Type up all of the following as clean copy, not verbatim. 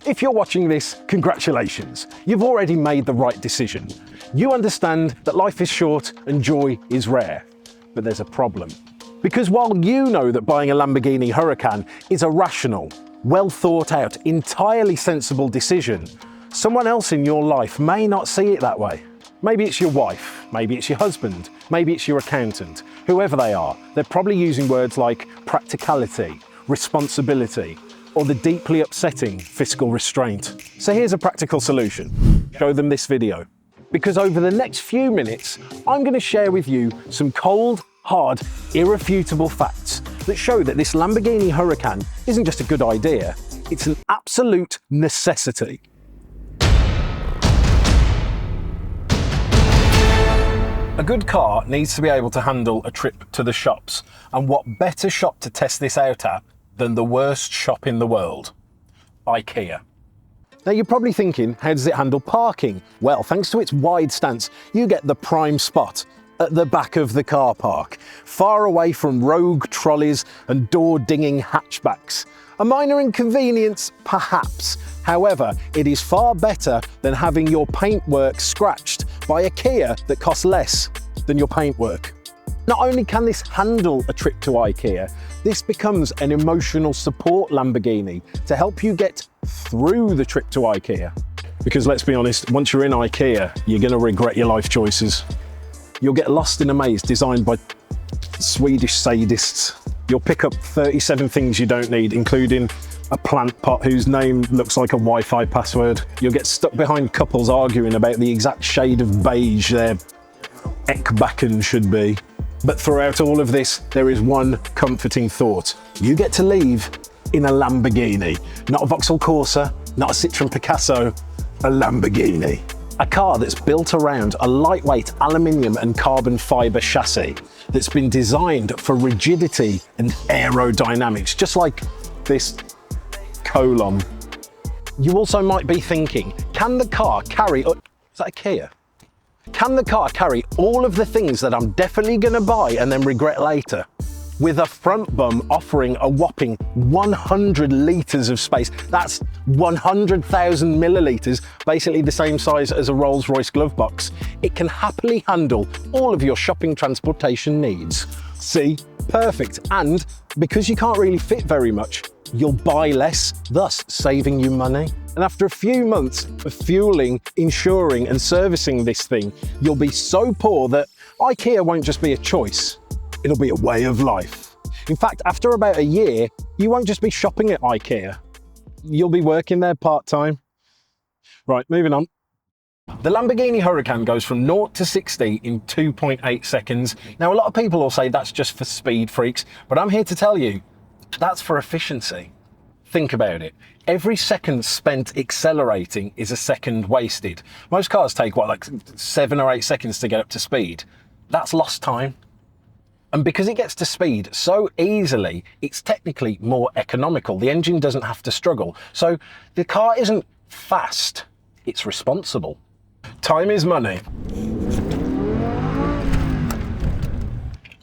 If you're watching this, congratulations. You've already made the right decision. You understand that life is short and joy is rare. But there's a problem. Because while you know that buying a Lamborghini Huracán is a rational, well thought out, entirely sensible decision, someone else in your life may not see it that way. Maybe it's your wife, maybe it's your husband, maybe it's your accountant. Whoever they are, they're probably using words like practicality, responsibility, or the deeply upsetting fiscal restraint. So here's a practical solution. Show them this video. Because over the next few minutes, I'm going to share with you some cold, hard, irrefutable facts that show that this Lamborghini Huracán isn't just a good idea, it's an absolute necessity. A good car needs to be able to handle a trip to the shops, and what better shop to test this out at than the worst shop in the world, Ikea. Now you're probably thinking, how does it handle parking? Well, thanks to its wide stance, you get the prime spot at the back of the car park, far away from rogue trolleys and door-dinging hatchbacks. A minor inconvenience, perhaps. However, it is far better than having your paintwork scratched by Ikea that costs less than your paintwork. Not only can this handle a trip to Ikea, this becomes an emotional support Lamborghini to help you get through the trip to Ikea. Because let's be honest, once you're in Ikea, you're going to regret your life choices. You'll get lost in a maze designed by Swedish sadists. You'll pick up 37 things you don't need, including a plant pot whose name looks like a Wi-Fi password. You'll get stuck behind couples arguing about the exact shade of beige their Ekbacken should be. But throughout all of this, there is one comforting thought. You get to leave in a Lamborghini. Not a Vauxhall Corsa, not a Citroën Picasso, a Lamborghini. A car that's built around a lightweight aluminium and carbon fibre chassis that's been designed for rigidity and aerodynamics, just like this colon. You also might be thinking, can the car carry, is that a Kia? Can the car carry all of the things that I'm definitely going to buy and then regret later? With a front bum offering a whopping 100 litres of space. That's 100,000 millilitres, basically the same size as a Rolls-Royce glove box. It can happily handle all of your shopping transportation needs. See? Perfect. And because you can't really fit very much, you'll buy less, thus saving you money. And after a few months of fueling, insuring and servicing this thing, you'll be so poor that Ikea won't just be a choice, it'll be a way of life. In fact, after about a year, you won't just be shopping at Ikea, you'll be working there part-time. Right, moving on. The Lamborghini Huracán goes from 0 to 60 in 2.8 seconds. Now, a lot of people will say that's just for speed freaks, but I'm here to tell you, that's for efficiency. Think about it. Every second spent accelerating is a second wasted. Most cars take, like 7 or 8 seconds to get up to speed. That's lost time. And because it gets to speed so easily, it's technically more economical. The engine doesn't have to struggle. So the car isn't fast, it's responsible. Time is money.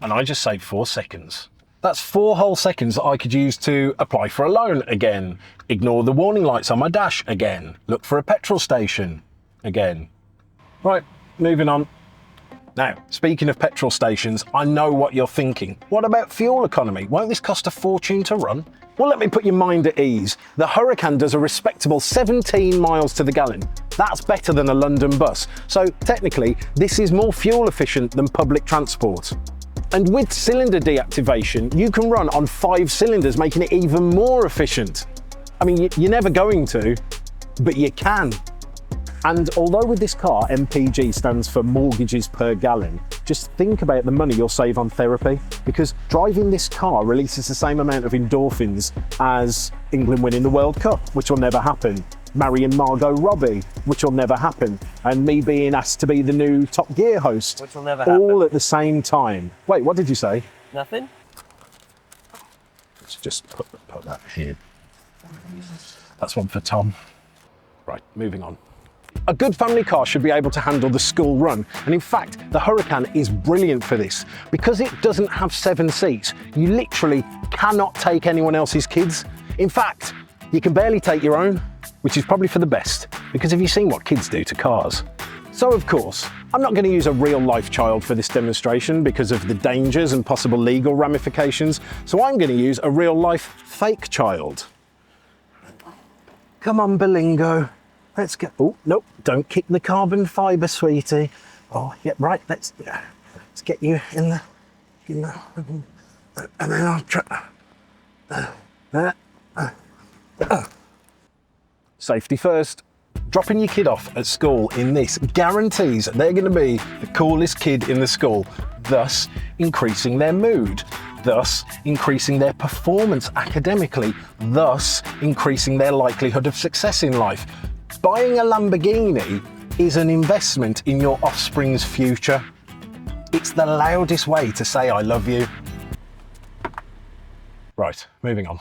And I just saved 4 seconds. That's 4 whole seconds that I could use to apply for a loan again, ignore the warning lights on my dash again, look for a petrol station again. Right, moving on. Now, speaking of petrol stations, I know what you're thinking. What about fuel economy? Won't this cost a fortune to run? Well, let me put your mind at ease. The Huracán does a respectable 17 miles to the gallon. That's better than a London bus. So technically, this is more fuel efficient than public transport. And with cylinder deactivation, you can run on 5 cylinders, making it even more efficient. I mean, you're never going to, but you can. And although with this car, MPG stands for mortgages per gallon, just think about the money you'll save on therapy, because driving this car releases the same amount of endorphins as England winning the World Cup, which will never happen, marrying Margot Robbie, which will never happen, and me being asked to be the new Top Gear host, which will never happen. All at the same time. Wait, what did you say? Nothing. Let's just put that here. That's one for Tom. Right, moving on. A good family car should be able to handle the school run, and in fact, the Huracán is brilliant for this. Because it doesn't have 7 seats, you literally cannot take anyone else's kids. In fact, you can barely take your own. which is probably for the best, because have you seen what kids do to cars? So of course, I'm not going to use a real-life child for this demonstration because of the dangers and possible legal ramifications, so I'm going to use a real-life fake child. Come on, Belingo. Let's go. Oh, nope, don't kick the carbon fibre, sweetie. Oh, yeah, right, let's get you in the and then I'll try. Safety first. Dropping your kid off at school in this guarantees they're going to be the coolest kid in the school, thus increasing their mood, thus increasing their performance academically, thus increasing their likelihood of success in life. Buying a Lamborghini is an investment in your offspring's future. It's the loudest way to say I love you. Right, moving on.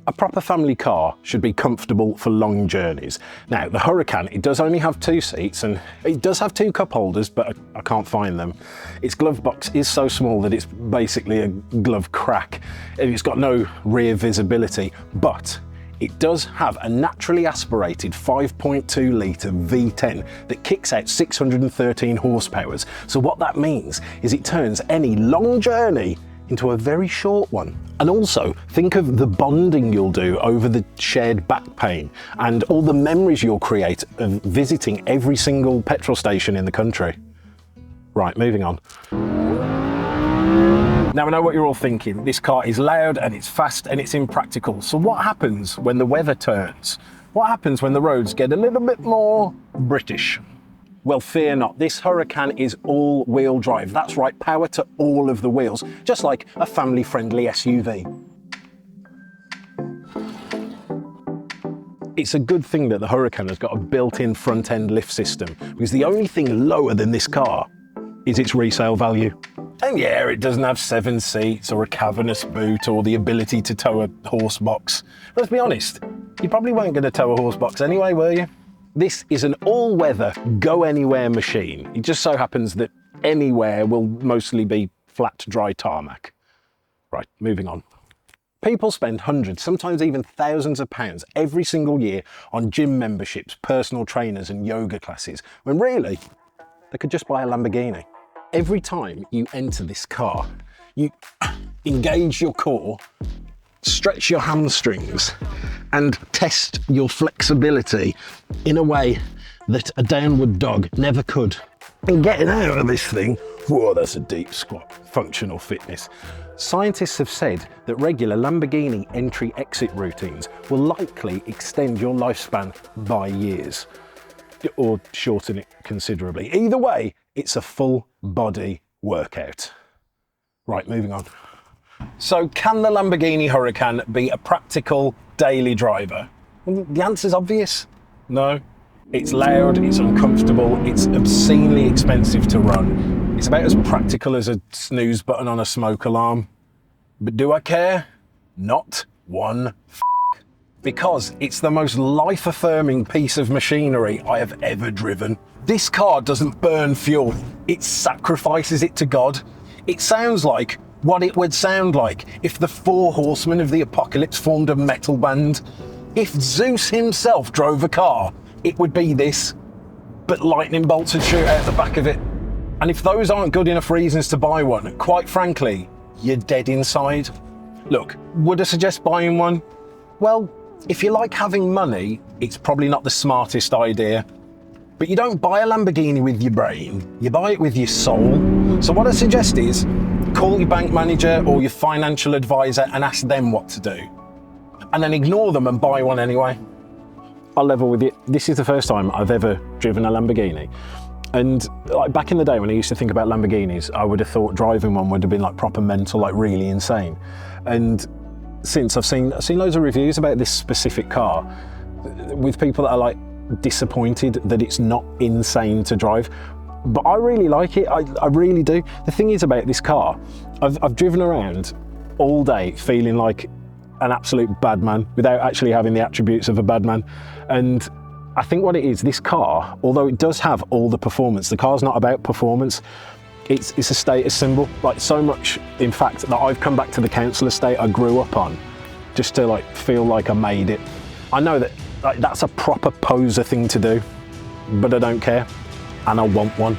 A proper family car should be comfortable for long journeys. Now, the Huracán, it does only have 2 seats and it does have 2 cup holders, but I can't find them. Its glove box is so small that it's basically a glove crack and it's got no rear visibility, but it does have a naturally aspirated 5.2 litre V10 that kicks out 613 horsepower. So what that means is it turns any long journey into a very short one. And also, think of the bonding you'll do over the shared back pain and all the memories you'll create of visiting every single petrol station in the country. Right, moving on. Now I know what you're all thinking. This car is loud and it's fast and it's impractical. So what happens when the weather turns? What happens when the roads get a little bit more British? Well, fear not, this Huracán is all-wheel drive. That's right, power to all of the wheels, just like a family-friendly SUV. It's a good thing that the Huracán has got a built-in front-end lift system, because the only thing lower than this car is its resale value. And yeah, it doesn't have 7 seats or a cavernous boot or the ability to tow a horse box. Let's be honest, you probably weren't going to tow a horse box anyway, were you? This is an all-weather, go-anywhere machine. It just so happens that anywhere will mostly be flat, dry tarmac. Right, moving on. People spend hundreds, sometimes even thousands of pounds every single year on gym memberships, personal trainers and yoga classes, when really, they could just buy a Lamborghini. Every time you enter this car, you engage your core, stretch your hamstrings, and test your flexibility in a way that a downward dog never could. And getting out of this thing, whoa, that's a deep squat, functional fitness. Scientists have said that regular Lamborghini entry-exit routines will likely extend your lifespan by years, or shorten it considerably. Either way, it's a full body workout. Right, moving on. So can the Lamborghini Huracán be a practical daily driver? Well, the answer's obvious. No. It's loud, it's uncomfortable, it's obscenely expensive to run. It's about as practical as a snooze button on a smoke alarm. But do I care? Not one because it's the most life-affirming piece of machinery I have ever driven. This car doesn't burn fuel, it sacrifices it to God. It sounds like what it would sound like if the 4 horsemen of the apocalypse formed a metal band. If Zeus himself drove a car, it would be this, but lightning bolts would shoot out the back of it. And if those aren't good enough reasons to buy one, quite frankly, you're dead inside. Look, would I suggest buying one? Well, if you like having money, it's probably not the smartest idea. But you don't buy a Lamborghini with your brain, you buy it with your soul. So what I suggest is, call your bank manager or your financial advisor and ask them what to do. And then ignore them and buy one anyway. I'll level with you, this is the first time I've ever driven a Lamborghini. And like back in the day when I used to think about Lamborghinis, I would have thought driving one would have been like proper mental, like really insane. And since I've seen loads of reviews about this specific car with people that are like disappointed that it's not insane to drive. But I really like it, I really do. The thing is about this car, I've driven around all day feeling like an absolute bad man without actually having the attributes of a bad man. And I think what it is, this car, although it does have all the performance, the car's not about performance, it's a status symbol. Like so much, in fact, that I've come back to the council estate I grew up on just to like feel like I made it. I know that Like, that's a proper poser thing to do, but I don't care, and I want one.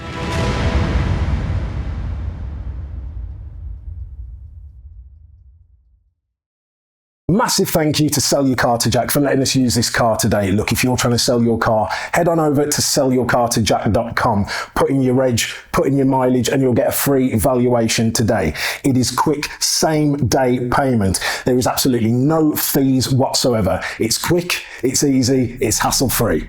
Massive thank you to Sell Your Car to Jack for letting us use this car today. Look, if you're trying to sell your car, head on over to sellyourcartojack.com, put in your reg, put in your mileage, and you'll get a free valuation today. It is quick, same day payment. There is absolutely no fees whatsoever. It's quick, it's easy, it's hassle free.